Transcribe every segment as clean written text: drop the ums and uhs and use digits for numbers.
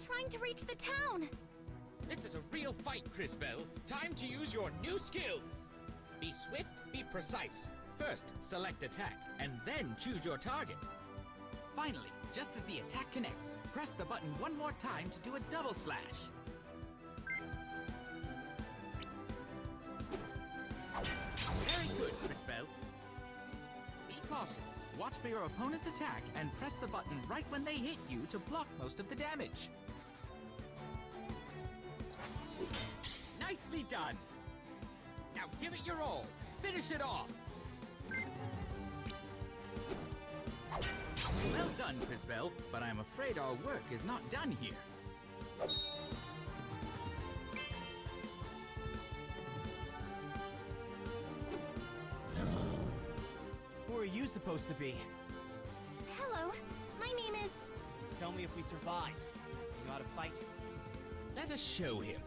trying to reach the town. This is a real fight, Crisbell. Time to use your new skills. Be swift, be precise. First, select attack, and then choose your target. Finally, just as the attack connects, press the button one more time to do a double slash. Very good, Crisbell. Be cautious. Watch for your opponent's attack and press the button right when they hit you to block most of the damage. Nicely done. Now give it your all. Finish it off. Well done, Crisbell, but I'm afraid our work is not done here. Who are you supposed to be? Hello, my name is... Tell me if we survive. You know how to fight? Let us show him.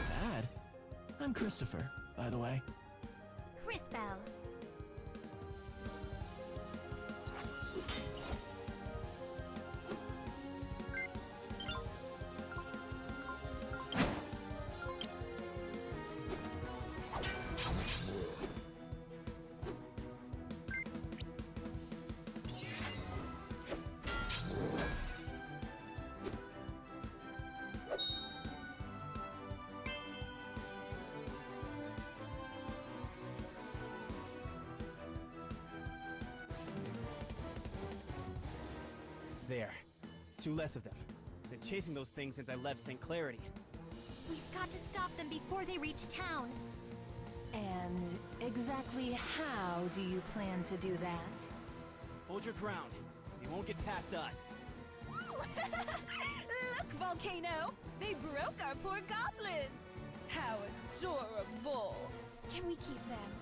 Bad. I'm Christopher, by the way. Crisbell. There. It's two less of them. Been chasing those things since I left St. Clarity. We've got to stop them before they reach town. And exactly how do you plan to do that? Hold your ground. They won't get past us. Look, Volcano! They broke our poor goblins! How adorable! Can we keep them?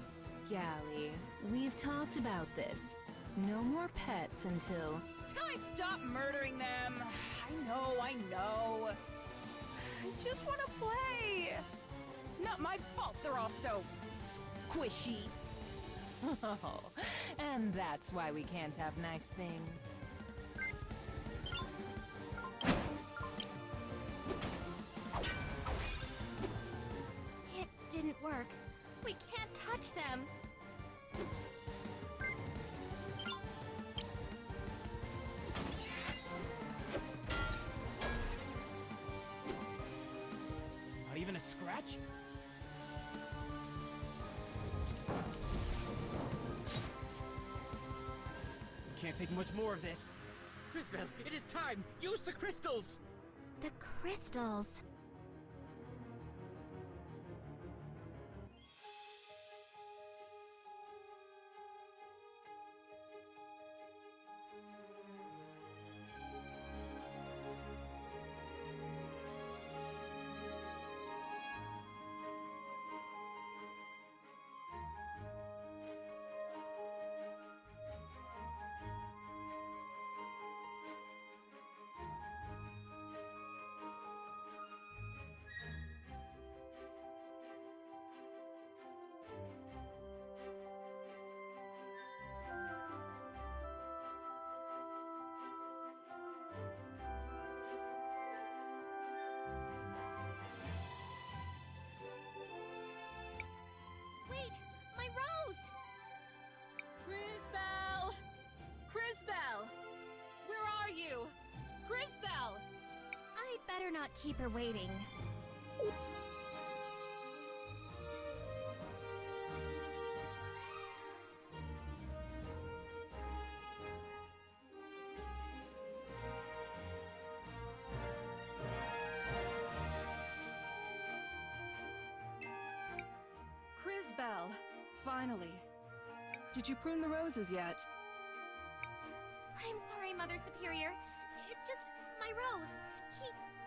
Gally, we've talked about this. No more pets until... Till I stop murdering them! I know! I just want to play! Not my fault they're all so... squishy. Oh, and that's why we can't have nice things. It didn't work. We can't touch them. Not even a scratch? Can't take much more of this. Crisbell, it is time. Use the crystals. The crystals. Wait, my rose! Crisbell! Crisbell! Where are you? Crisbell! I'd better not keep her waiting. Crisbell! Finally. Did you prune the roses yet? I'm sorry, Mother Superior. It's just my rose.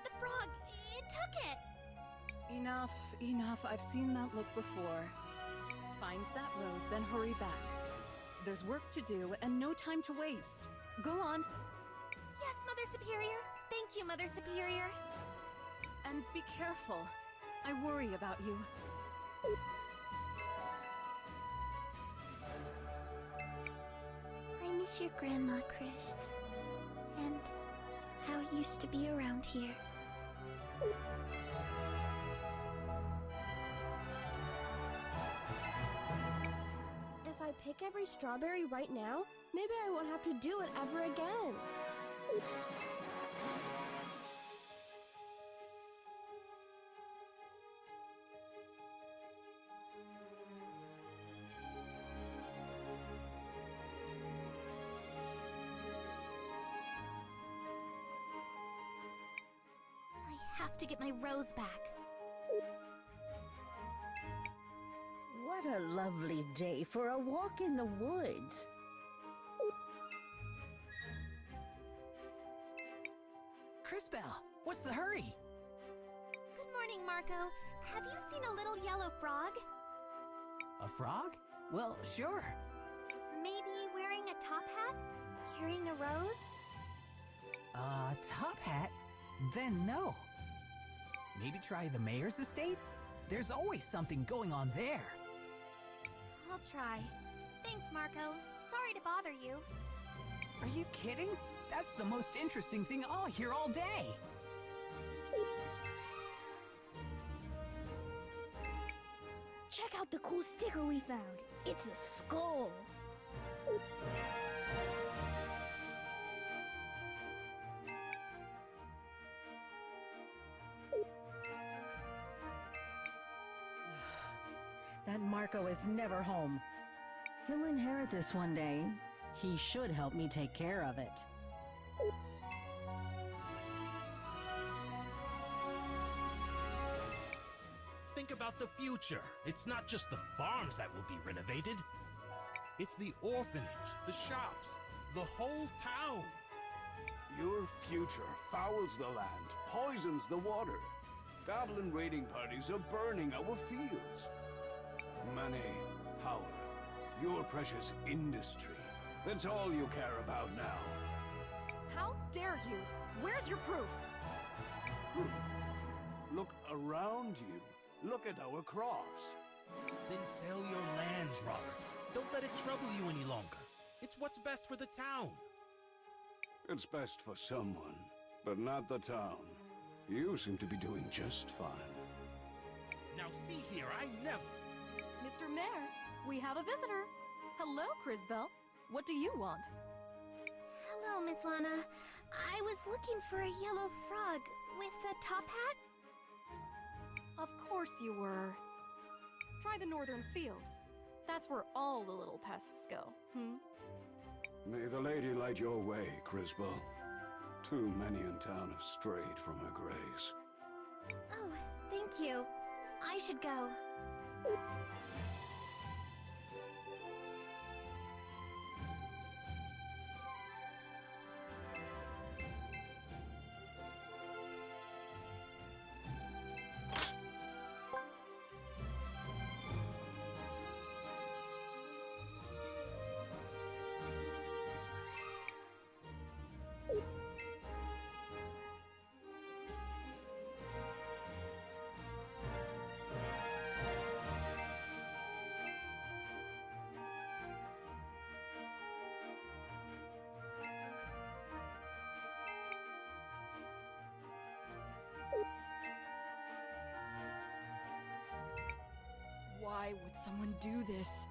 The frog, it took it. Enough, enough. I've seen that look before. Find that rose, then hurry back. There's work to do and no time to waste. Go on. Yes, Mother Superior. Thank you, Mother Superior. And be careful. I worry about you. I miss your grandma, Cris. And how it used to be around here. If I pick every strawberry right now, maybe I won't have to do it ever again. I have to get my rose back. What a lovely day for a walk in the woods. Crisbell, what's the hurry? Good morning, Marco. Have you seen a little yellow frog? A frog? Well, sure. Maybe wearing a top hat? Carrying a rose? Top hat? Then no. Maybe try the mayor's estate? There's always something going on there. I'll try. Thanks, Marco. Sorry to bother you. Are you kidding? That's the most interesting thing I'll hear all day. Check out the cool sticker we found. It's a skull. That Marco is never home. He'll inherit this one day. He should help me take care of it. Think about the future. It's not just the farms that will be renovated. It's the orphanage, the shops, the whole town. Your future fouls the land, poisons the water. Goblin raiding parties are burning our fields. Money, power, your precious industry. That's all you care about now. How dare you? Where's your proof? Look around you. Look at our crops. Then sell your lands, Robert. Don't let it trouble you any longer. It's what's best for the town. It's best for someone, but not the town. You seem to be doing just fine. Now see here, I never... Mr. Mayor, we have a visitor. Hello, Crisbell. What do you want? Hello, Miss Lana. I was looking for a yellow frog with a top hat. Of course you were. Try the northern fields. That's where all the little pests go, May the lady light your way, Crisbell. Too many in town have strayed from her grace. Oh, thank you. I should go. Why would someone do this?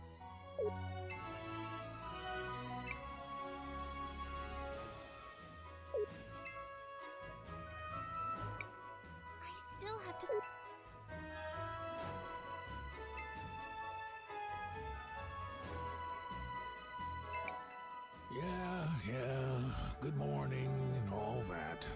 I still have to... Yeah, good morning and all that.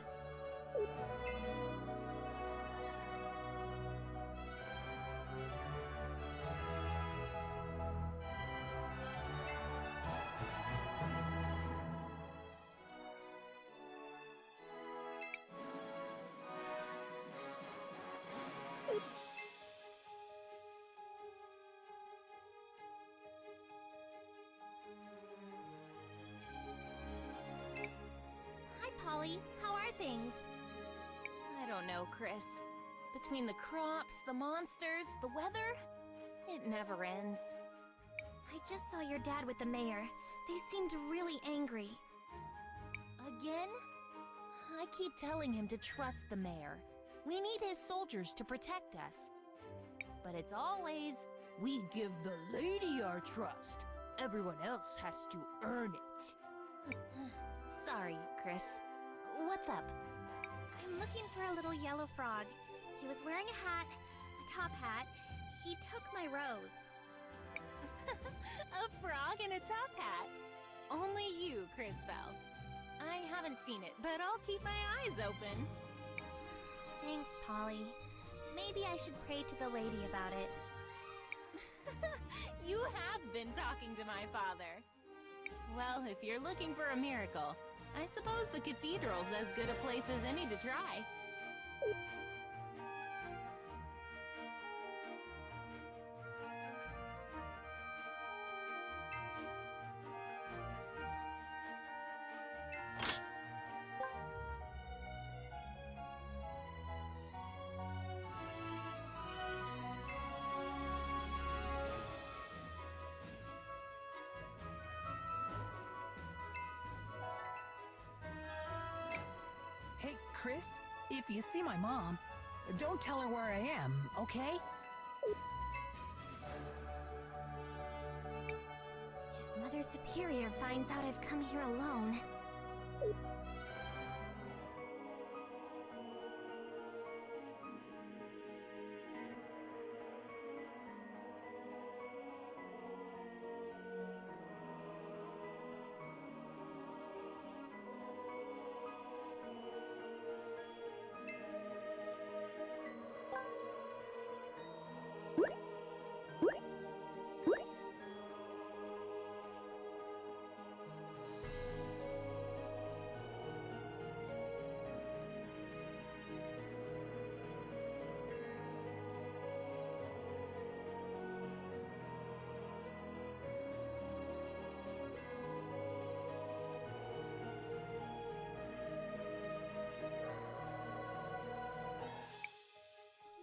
Hi, Polly. How are things? I don't know, Chris. Between the crops, the monsters, the weather, it never ends. I just saw your dad with the mayor. They seemed really angry. Again? I keep telling him to trust the mayor. We need his soldiers to protect us. But it's always, we give the lady our trust. Everyone else has to earn it. Sorry, Cris. What's up? I'm looking for a little yellow frog. He was wearing a hat, a top hat. He took my rose. A frog in a top hat? Only you, Crisbell. I haven't seen it, but I'll keep my eyes open. Thanks, Polly. Maybe I should pray to the lady about it. You have been talking to my father. Well, if you're looking for a miracle, I suppose the cathedral's as good a place as any to try. Hey, Cris, if you see my mom, don't tell her where I am, okay? If Mother Superior finds out I've come here alone...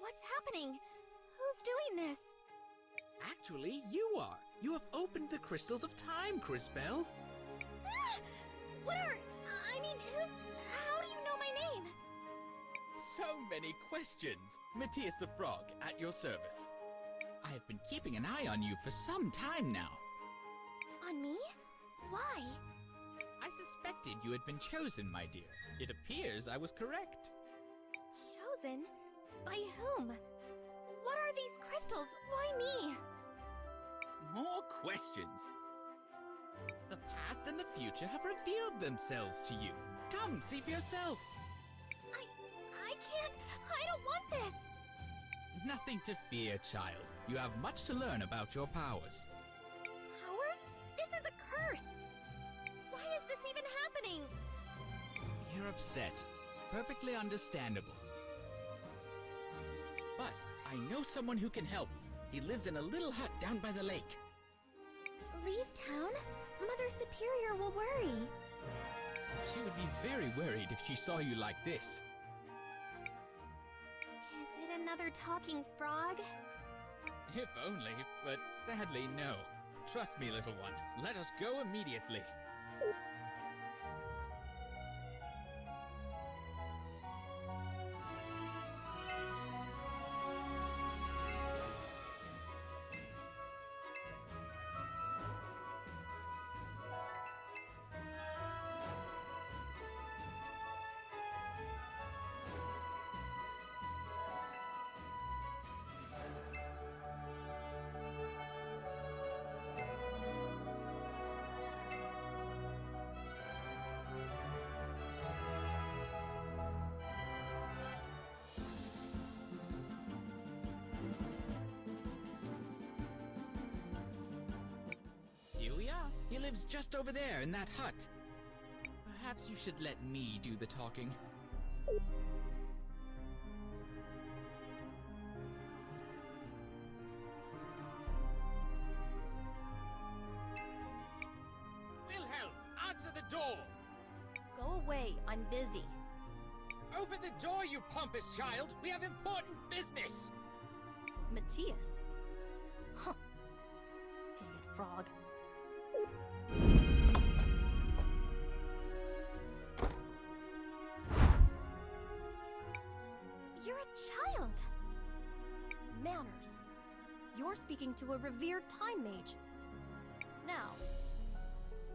What's happening? Who's doing this? Actually, you are. You have opened the crystals of time, Crisbell. Ah! What are... I mean, how do you know my name? So many questions. Matias the Frog, at your service. I have been keeping an eye on you for some time now. On me? Why? I suspected you had been chosen, my dear. It appears I was correct. Chosen? By whom? What are these crystals? Why me? More questions. The past and the future have revealed themselves to you. Come, see for yourself. I can't. I don't want this. Nothing to fear, child. You have much to learn about your powers. Powers? This is a curse. Why is this even happening? You're upset. Perfectly understandable. But I know someone who can help. He lives in a little hut down by the lake. Leave town? Mother Superior will worry. She would be very worried if she saw you like this. Is it another talking frog? If only, but sadly no. Trust me, little one. Let us go immediately. Here we are. He lives just over there in that hut. Perhaps you should let me do the talking. Willhelm, answer the door! Go away, I'm busy. Open the door, you pompous child! We have important business! Matias? Huh. Idiot frog. You're a child! Manners. You're speaking to a revered time mage. Now,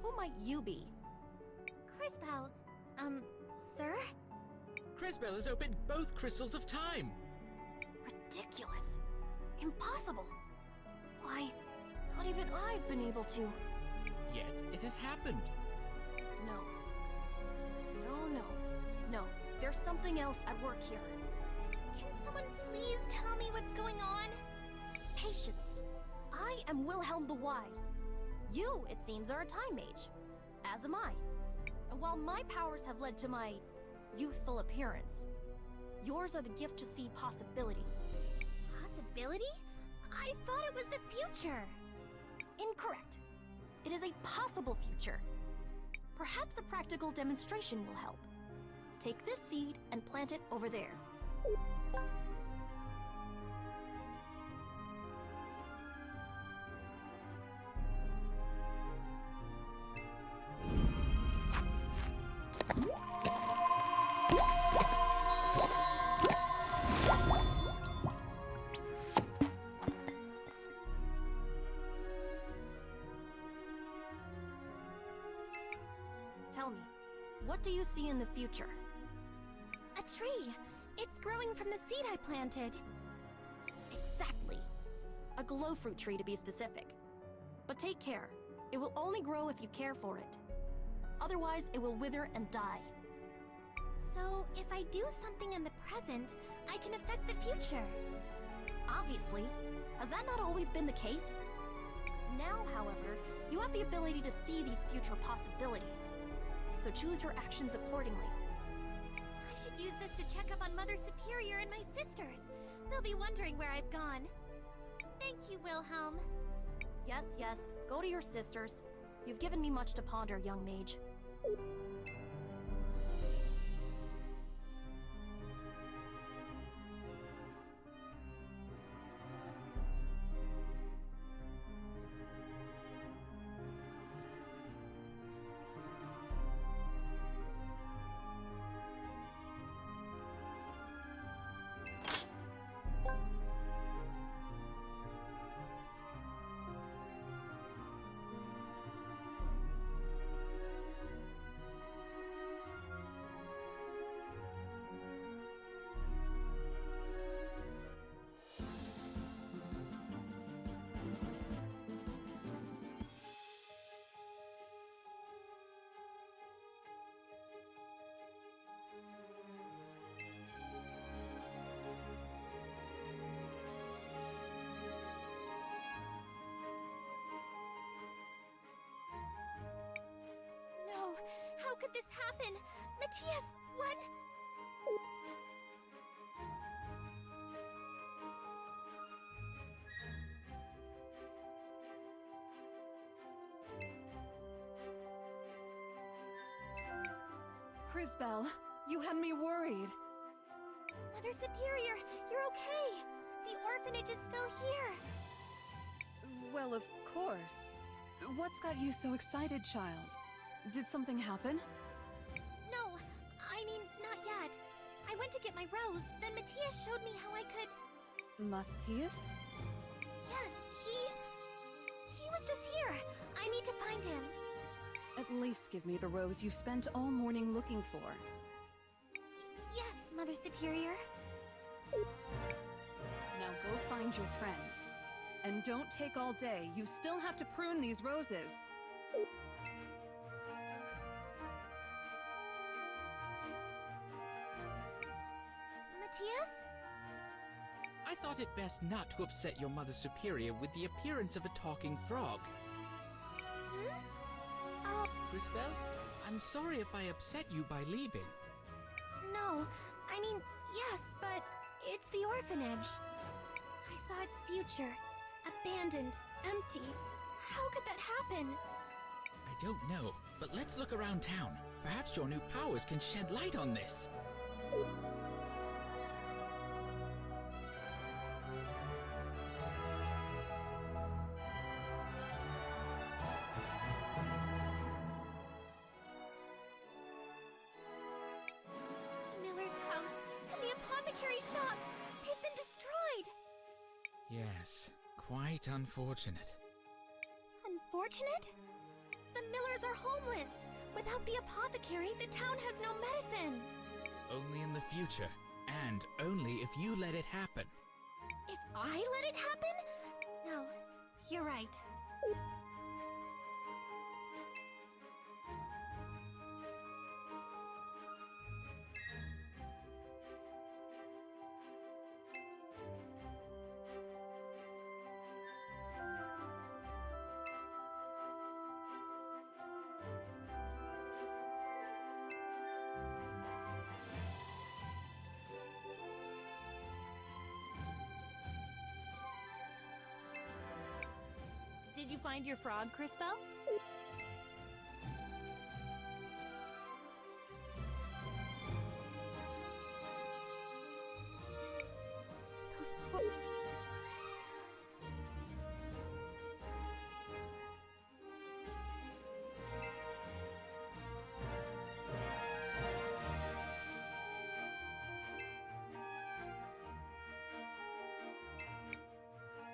who might you be? Crisbell, sir? Crisbell has opened both crystals of time! Ridiculous. Impossible. Why, not even I've been able to. Yet it has happened. No. No. There's something else at work here. Can someone please tell me what's going on? Patience. I am Willhelm the Wise. You, it seems, are a time mage. As am I. And while my powers have led to my youthful appearance, yours are the gift to see possibility. Possibility? I thought it was the future. Incorrect. It is a possible future. Perhaps a practical demonstration will help. Take this seed and plant it over there. Tell me, what do you see in the future? A tree. It's growing from the seed I planted. Exactly. A glow fruit tree, to be specific. But take care. It will only grow if you care for it. Otherwise, it will wither and die. So, if I do something in the present, I can affect the future. Obviously. Has that not always been the case? Now, however, you have the ability to see these future possibilities. So choose your actions accordingly. I should use this to check up on Mother Superior and my sisters. They'll be wondering where I've gone. Thank you, Willhelm. Yes. Go to your sisters. You've given me much to ponder, young mage. How could this happen? Matias, what? Crisbell, you had me worried. Mother Superior, you're okay. The orphanage is still here. Well, of course. What's got you so excited, child? Did something happen? No, I mean, not yet. I went to get my rose, then Matias showed me how I could... Matias? Yes, he was just here. I need to find him. At least give me the rose you spent all morning looking for. Yes, Mother Superior. Now go find your friend. And don't take all day. You still have to prune these roses. Matias? I thought it best not to upset your Mother Superior with the appearance of a talking frog. Crisbell, I'm sorry if I upset you by leaving. No, I mean, yes, but it's the orphanage. I saw its future. Abandoned, empty. How could that happen? I don't know, but let's look around town. Perhaps your new powers can shed light on this. Miller's house and the apothecary's shop, they've been destroyed! Yes, quite unfortunate. Unfortunate? The Millers are homeless. Without the apothecary, the town has no medicine. Only in the future, and only if you let it happen. If I let it happen? No, you're right. Did you find your frog, Crisbell?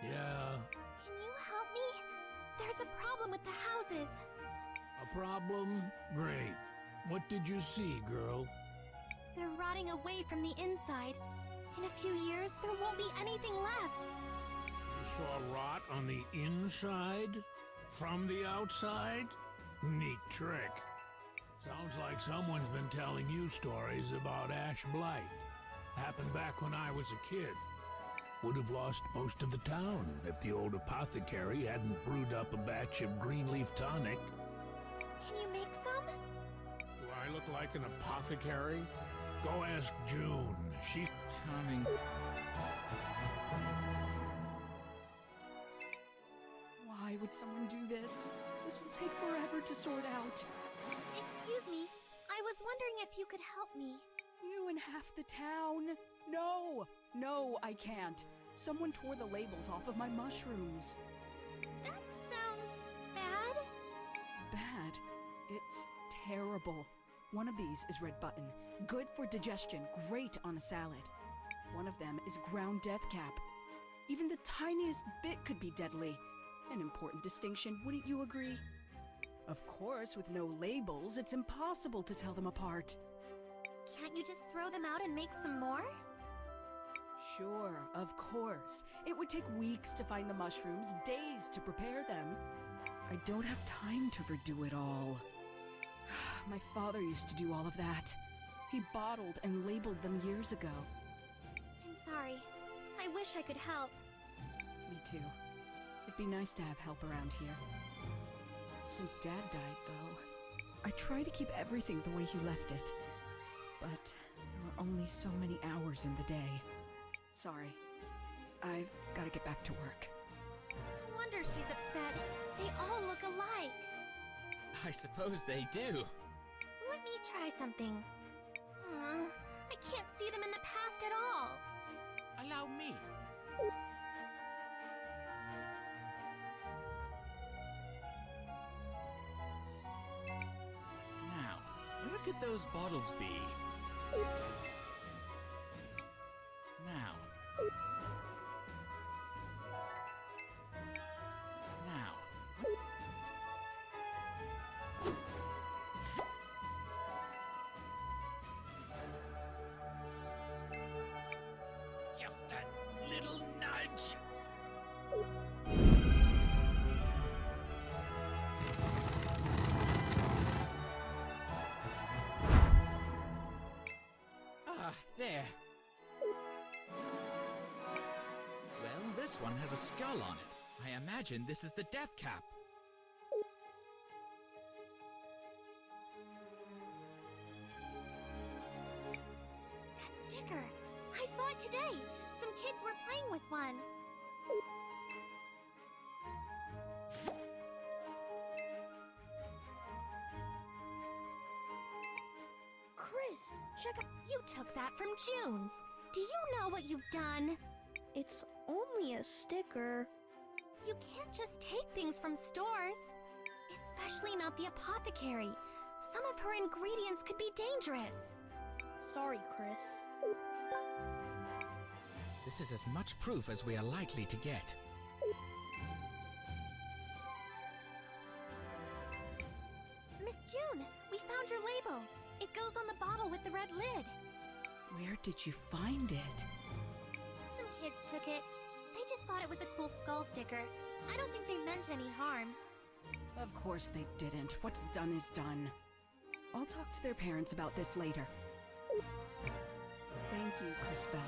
Yeah, Can you help me? There's a problem with the houses. a problem? Great. What did you see, girl? They're rotting away from the inside. In a few years, there won't be anything left. You saw rot on the inside? From the outside? Neat trick. Sounds like someone's been telling you stories about ash blight. Happened back when I was a kid. Would have lost most of the town if the old apothecary hadn't brewed up a batch of green leaf tonic. Can you make some? Do I look like an apothecary? Go ask June. She's Charming. Why would someone do this? This will take forever to sort out. Excuse me. I was wondering if you could help me. You and half the town? No, I can't. Someone tore the labels off of my mushrooms. That sounds bad. Bad? It's terrible. One of these is red button. Good for digestion, great on a salad. One of them is ground death cap. Even the tiniest bit could be deadly. An important distinction, wouldn't you agree? Of course, with no labels, it's impossible to tell them apart. Can't you just throw them out and make some more? Sure, of course. It would take weeks to find the mushrooms, days to prepare them. I don't have time to redo it all. My father used to do all of that. He bottled and labeled them years ago. I'm sorry. I wish I could help. Me too. It'd be nice to have help around here. Since Dad died, though, I try to keep everything the way he left it. But there are only so many hours in the day. Sorry. I've got to get back to work. No wonder she's upset. They all look alike. I suppose they do. Let me try something. I can't see them in the past at all. Allow me. Now, where could those bottles be? Now. Just a little nudge. Ah, there. Well, this one has a skull on it. I imagine this is the death cap. That sticker. I saw it today. Some kids were playing with one. Chris, Check out. You took that from June's. Do you know what you've done? It's only a sticker. You can't just take things from stores. Especially not the apothecary. Some of her ingredients could be dangerous. Sorry, Chris. This is as much proof as we are likely to get. Miss June, we found your label. It goes on the bottle with the red lid. Where did you find it? Some kids took it. They just thought it was a cool skull sticker. I don't think they meant any harm. Of course they didn't. What's done is done. I'll talk to their parents about this later. Thank you, Crisbell.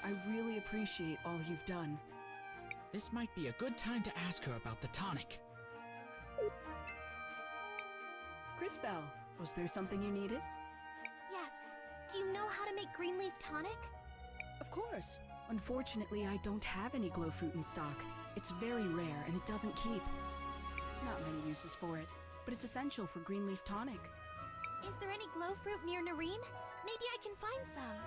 I really appreciate all you've done. This might be a good time to ask her about the tonic. Crisbell, was there something you needed? Yes. Do you know how to make green leaf tonic? Of course. Unfortunately, I don't have any glow fruit in stock. It's very rare and it doesn't keep. Not many uses for it, but it's essential for green leaf tonic. Is there any glow fruit near Nareen? Maybe I can find some.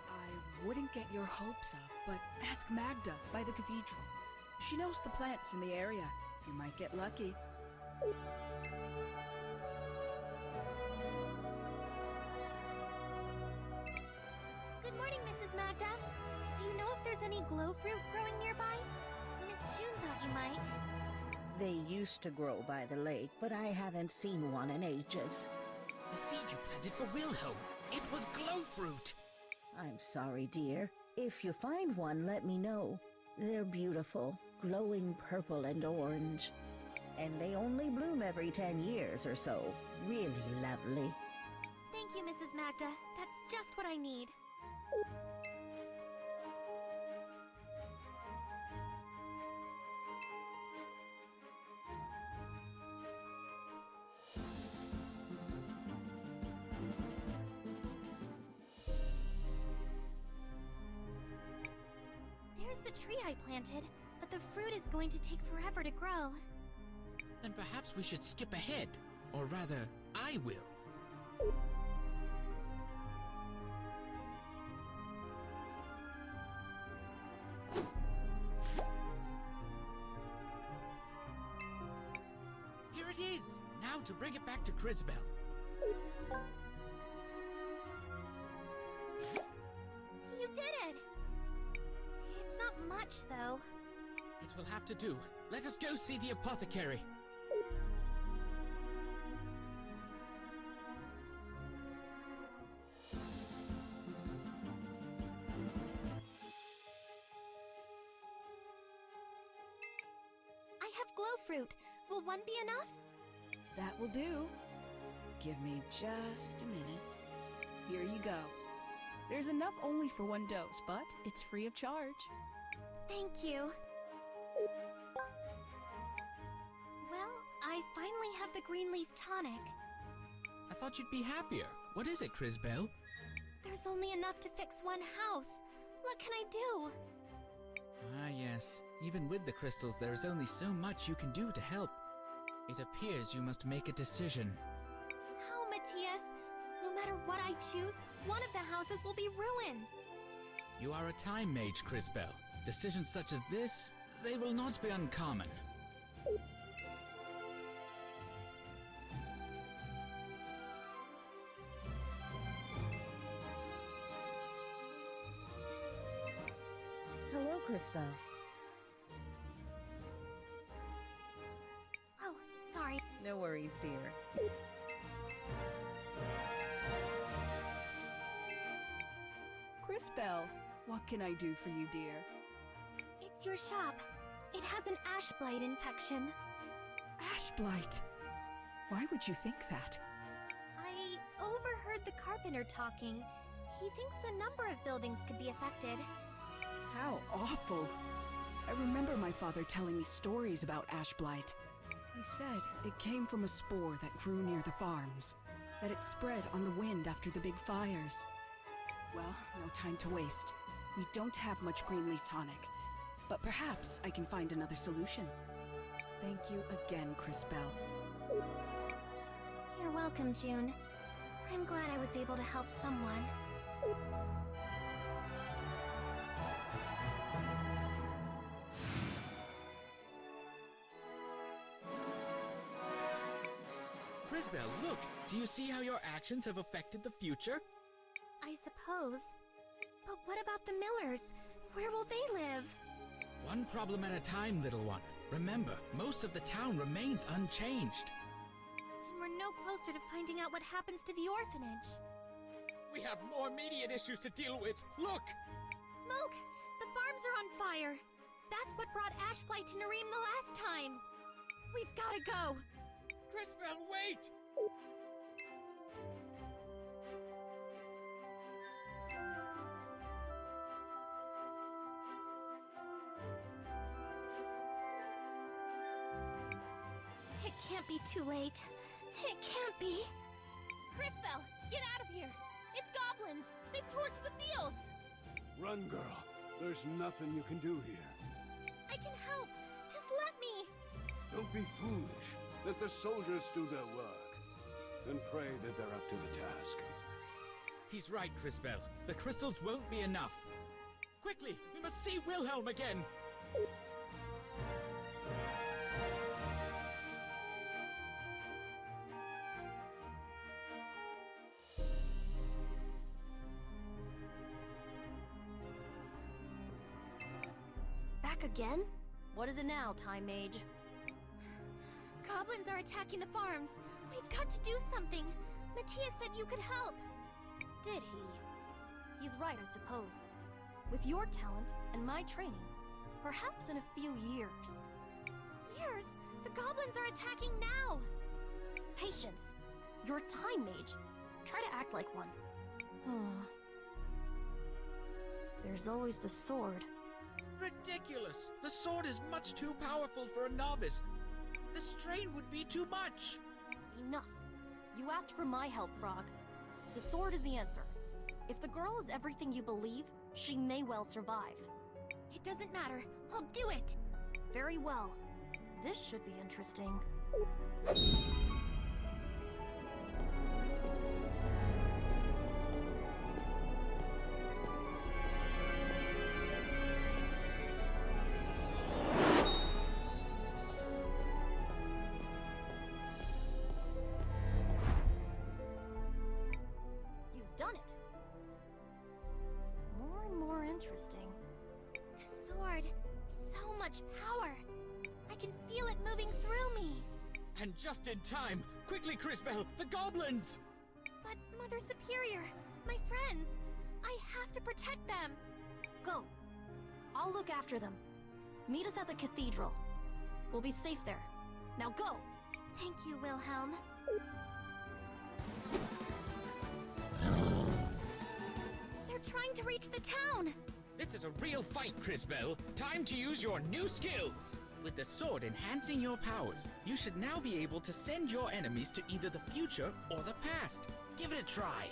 I wouldn't get your hopes up, but ask Magda by the cathedral. She knows the plants in the area. You might get lucky. Good morning, Mrs. Magda. Do you know if there's any glow fruit growing nearby? Miss June thought you might. They used to grow by the lake, but I haven't seen one in ages. The seed you planted for Willhelm. It was glow fruit. I'm sorry, dear. If you find one, let me know. They're beautiful, glowing purple and orange. And they only bloom every 10 years or so. Really lovely. Thank you, Mrs. Magda. That's just what I need. There's the tree I planted, but the fruit is going to take forever to grow. Then perhaps we should skip ahead. Or rather, I will. Here it is! Now to bring it back to Crisbell. You did it! It's not much, though. It will have to do. Let us go see the apothecary. I have glow fruit. Will one be enough? That will do. Give me just a minute. Here you go. There's enough only for one dose, but it's free of charge. Thank you. Well, I finally have the green leaf tonic. I thought you'd be happier. What is it, Crisbell? There's only enough to fix one house. What can I do? Ah, yes. Even with the crystals, there is only so much you can do to help. It appears you must make a decision. How, Matias? No matter what I choose, one of the houses will be ruined. You are a Time Mage Crisbell. Decisions such as this, they will not be uncommon. Hello, Crisbell. Oh, sorry. No worries, dear. Crisbell, what can I do for you, dear? It's your shop. It has an ash blight infection. Ash blight? Why would you think that? I overheard the carpenter talking. He thinks a number of buildings could be affected. How awful! I remember my father telling me stories about ash blight. He said it came from a spore that grew near the farms, that it spread on the wind after the big fires. Well, no time to waste. We don't have much green leaf tonic, but perhaps I can find another solution. Thank you again, Crisbell. You're welcome, June. I'm glad I was able to help someone. Crisbell, look! Do you see how your actions have affected the future? I suppose. But what about the Millers? Where will they live? One problem at a time, little one. Remember, most of the town remains unchanged. And we're no closer to finding out what happens to the orphanage. We have more immediate issues to deal with. Look! Smoke! The farms are on fire! That's what brought Ashblight to Nareem the last time! We've gotta go! Crisbell, wait! It can't be too late. It can't be. Crisbell, get out of here! It's goblins! They've torched the fields! Run, girl. There's nothing you can do here. I can help. Just let me. Don't be foolish. Let the soldiers do their work. And pray that they're up to the task. He's right, Crisbell. The crystals won't be enough. Quickly, we must see Willhelm again! Back again? What is it now, Time Mage? Goblins are attacking the farms. We've got to do something. Matias said you could help. Did he? He's right, I suppose. With your talent and my training, perhaps in a few years. Years? The goblins are attacking now! Patience. You're a Time Mage. Try to act like one. There's always the sword. Ridiculous! The sword is much too powerful for a novice. The strain would be too much. Enough. You asked for my help, Frog. The sword is the answer. If the girl is everything you believe, she may well survive. It doesn't matter. I'll do it! Very well. This should be interesting. You've done it. More and more interesting. The sword. So much power. I can feel it moving through me. And just in time! Quickly, Crisbell! The goblins! But Mother Superior, my friends, I have to protect them. Go. I'll look after them. Meet us at the cathedral. We'll be safe there. Now go! Thank you, Willhelm. They're trying to reach the town! This is a real fight, Crisbell. Time to use your new skills! With the sword enhancing your powers, you should now be able to send your enemies to either the future or the past. Give it a try.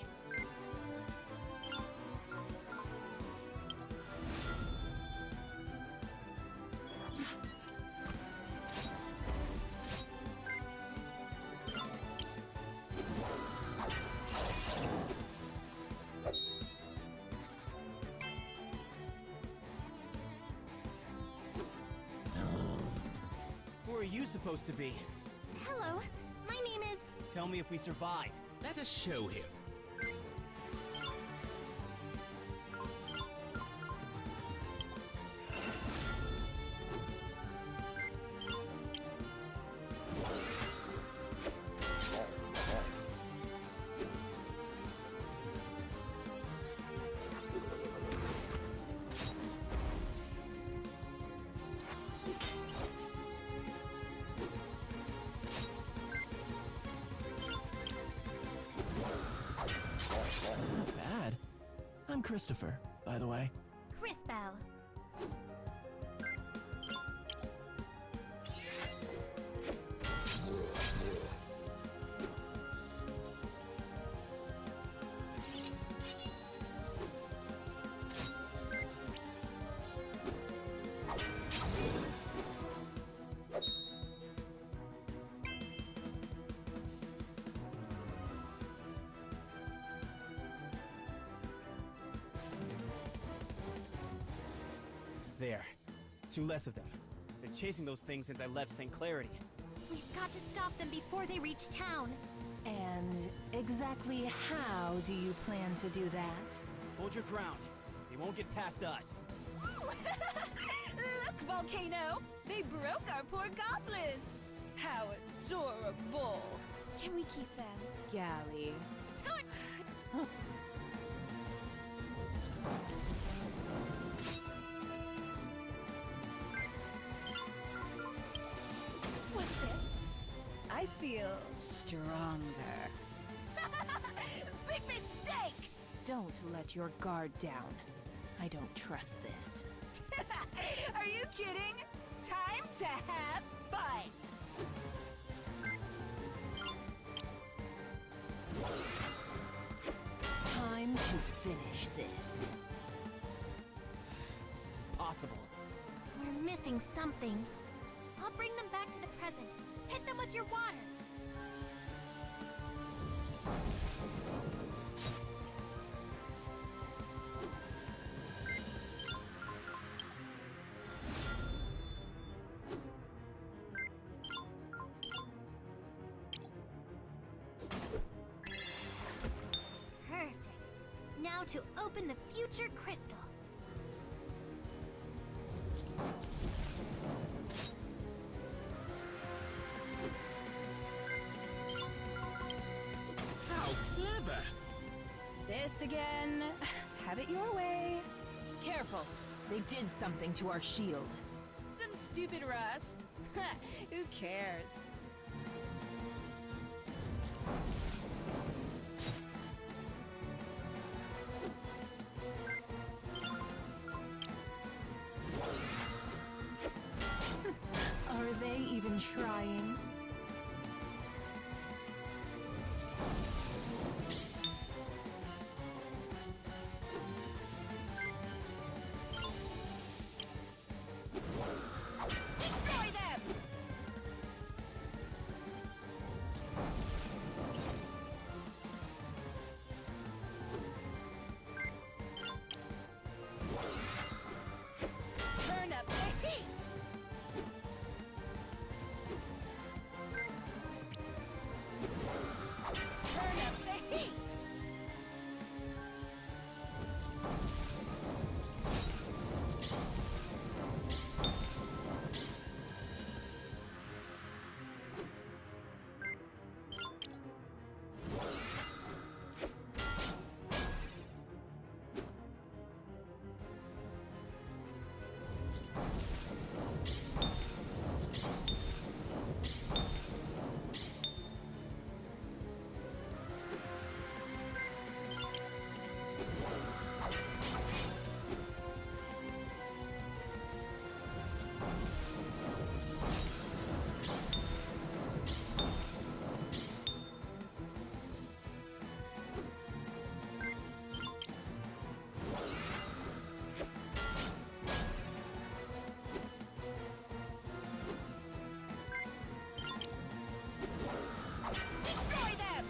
Who are you supposed to be? Hello, my name is... Tell me if we survive. Let us show him. Not bad. I'm Christopher, by the way. Crisbell. There. It's two less of them. Been chasing those things since I left St. Clarity. We've got to stop them before they reach town. And exactly how do you plan to do that? Hold your ground. They won't get past us. Look, Volcano! They broke our poor goblins! How adorable! Can we keep them? Galley. What's this? I feel stronger. Big mistake! Don't let your guard down. I don't trust this. Are you kidding? Time to have fun! Time to finish this. This is impossible. We're missing something. I'll bring them back to the present. Hit them with your water. Perfect. Now to open the future crystal. How clever! This again. Have it your way. Careful. They did something to our shield. Some stupid rust. Who cares? Are they even trying? Destroy them! Turn up the heat! Turn up the heat! Destroy them!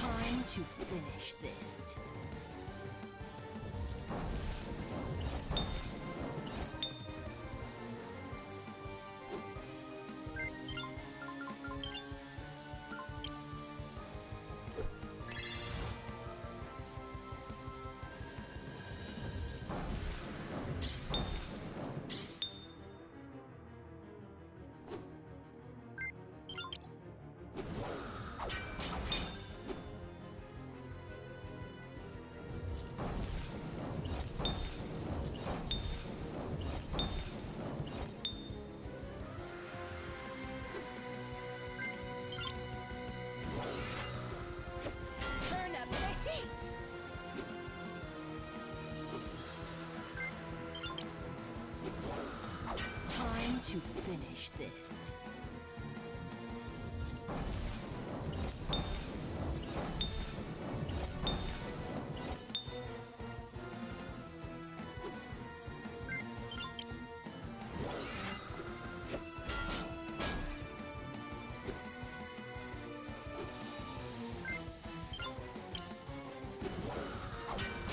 Time to finish this. Turn up the heat! Time to finish this.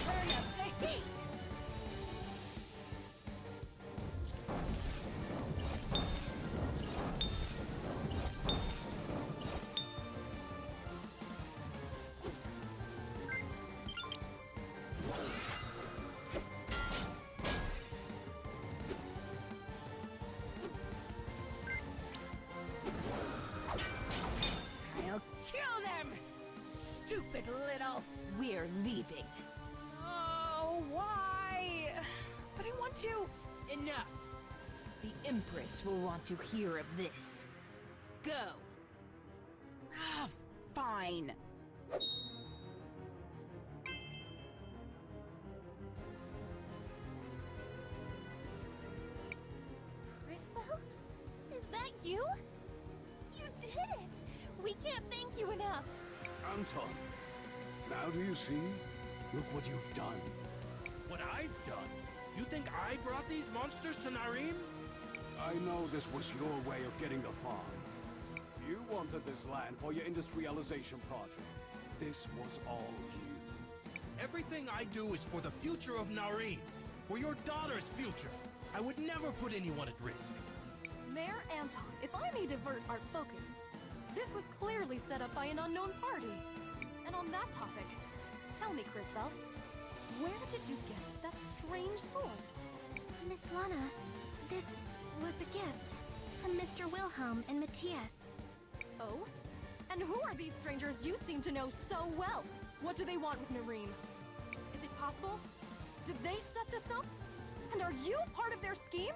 Turn up the heat! I'll kill them! Stupid little... We're leaving. Oh, why? But I want to... Enough. The Empress will want to hear of this. Go. Ah, fine. Crisbell? Is that you? You did it! We can't thank you enough. Anton, now do you see? Look what you've done. What I've done? You think I brought these monsters to Narim? I know this was your way of getting the farm. You wanted this land for your industrialization project. This was all you. Everything I do is for the future of Narim. For your daughter's future. I would never put anyone at risk. Mayor Anton, if I may divert our focus, this was clearly set up by an unknown party. And on that topic, tell me, Crisbell, where did you get that strange sword? Miss Lana, this was a gift from Mr. Willhelm and Matias. Oh? And who are these strangers you seem to know so well? What do they want with Narim? Is it possible? Did they set this up? And are you part of their scheme?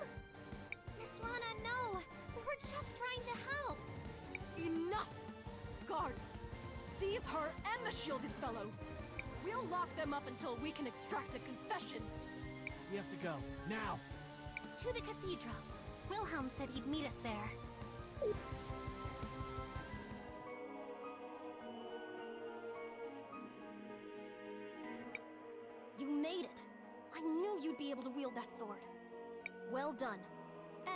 Miss Lana, no! We were just trying to help! Enough! Guards, seize her and the shielded fellow. We'll lock them up until we can extract a confession. We have to go, now! To the cathedral. Willhelm said he'd meet us there. You made it. I knew you'd be able to wield that sword. Well done.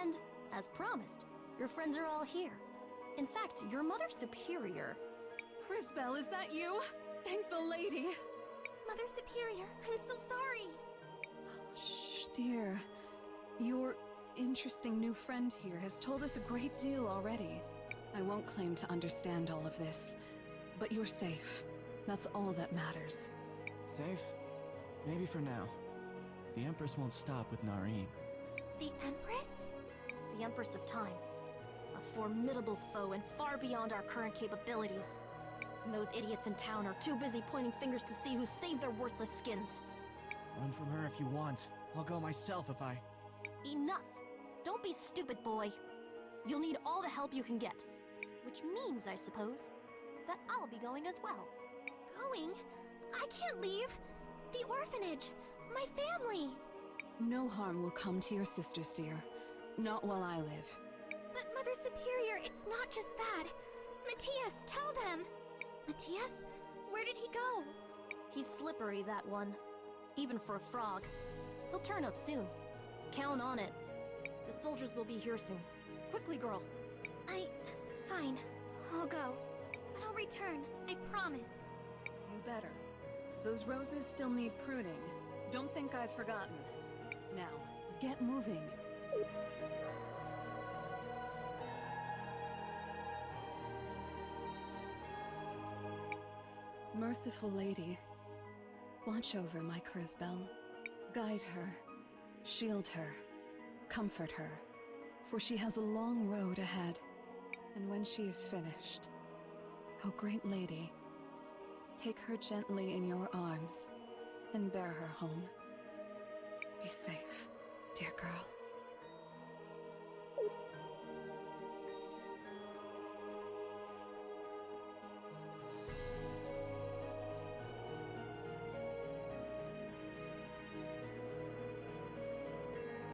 And, as promised, your friends are all here. In fact, your Mother Superior... Crisbell, is that you? Thank the lady. Mother Superior, I'm so sorry. Shh, dear. Your interesting new friend here has told us a great deal already. I won't claim to understand all of this, but you're safe. That's all that matters. Safe? Maybe for now. The Empress won't stop with Narim. The Empress? The Empress of Time. A formidable foe and far beyond our current capabilities. And those idiots in town are too busy pointing fingers to see who saved their worthless skins. Run from her if you want. I'll go myself if I... Enough! Don't be stupid, boy. You'll need all the help you can get. Which means, I suppose, that I'll be going as well. Going? I can't leave! The orphanage! My family! No harm will come to your sisters, dear. Not while I live. But Mother Superior, it's not just that. Matias, tell them! Matias? Where did he go? He's slippery, that one. Even for a frog. He'll turn up soon. Count on it. The soldiers will be here soon. Quickly, girl. Fine. I'll go. But I'll return, I promise. You better. Those roses still need pruning. Don't think I've forgotten. Now, get moving. Merciful lady, watch over my Crisbell. Guide her, shield her, comfort her, for she has a long road ahead. And when she is finished, oh great lady, take her gently in your arms and bear her home. Be safe, dear girl.